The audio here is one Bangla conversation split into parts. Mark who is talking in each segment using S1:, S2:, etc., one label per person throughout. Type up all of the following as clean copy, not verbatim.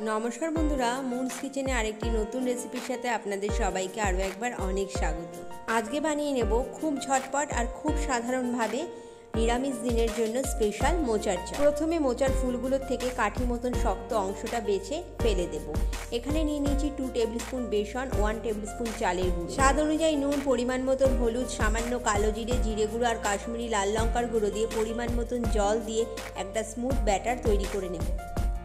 S1: নমস্কার বন্ধুরা, মুনস কিচেনে আরেকটি নতুন রেসিপির সাথে আপনাদের সবাইকে আরও একবার অনেক স্বাগত। আজকে বানিয়ে নেব খুব ঝটপট আর খুব সাধারণভাবে নিরামিষ দিনের জন্য স্পেশাল মোচার চা। প্রথমে মোচার ফুলগুলোর থেকে কাঠি মতন শক্ত অংশটা বেছে ফেলে দেব। এখানে নিয়ে নিয়েছি 2 টেবিল স্পুন বেসন, 1 টেবিল স্পুন চালের গুঁড়ো, স্বাদ অনুযায়ী নুন, পরিমাণ মতন হলুদ, সামান্য কালো জিরে, জিরে গুঁড়ো আর কাশ্মীরি লাল লঙ্কার গুঁড়ো দিয়ে পরিমাণ মতন জল দিয়ে একটা স্মুথ ব্যাটার তৈরি করে নেব।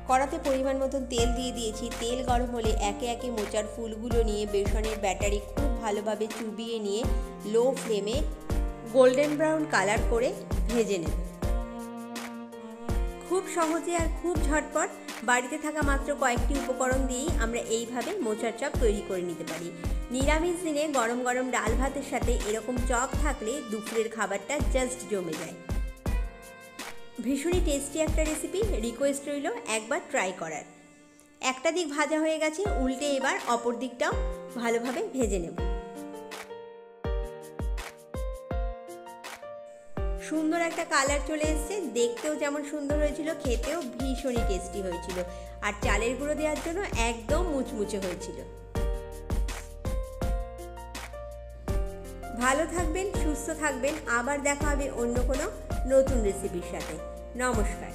S1: কড়াতে পরিমাণ মতন তেল দিয়ে দিয়েছি। তেল গরম হলে একে একে মোচার ফুলগুলো নিয়ে বেসনের ব্যাটারি খুব ভালোভাবে চুবিয়ে নিয়ে লো ফ্লেমে গোল্ডেন ব্রাউন কালার করে ভেজে নেব। খুব সহজে আর খুব ঝটপট বাড়িতে থাকা মাত্র কয়েকটি উপকরণ দিয়েই আমরা এইভাবে মোচার চপ তৈরি করে নিতে পারি। নিরামিষ দিনে গরম গরম ডাল ভাতের সাথে এরকম চপ থাকলে দুপুরের খাবারটা জাস্ট জমে যায়। ভীষণই টেস্টি একটা রেসিপি, রিকোয়েস্ট রইল একবার ট্রাই করার। একটা দিক ভাজা হয়ে গেছে, উল্টে এবার অপর দিকটাও ভালোভাবে ভেজে নেব। সুন্দর একটা কালার চলে এসেছে, দেখতেও যেমন সুন্দর হয়েছিল, খেতেও ভীষণই টেস্টি হয়েছিল। আর চালের গুঁড়ো দেওয়ার জন্য একদম মুচমুচে হয়েছিল। ভালো থাকবেন, সুস্থ থাকবেন। আবার দেখা হবে অন্য কোনো নতুন রেসিপির সাথে। নমস্কার।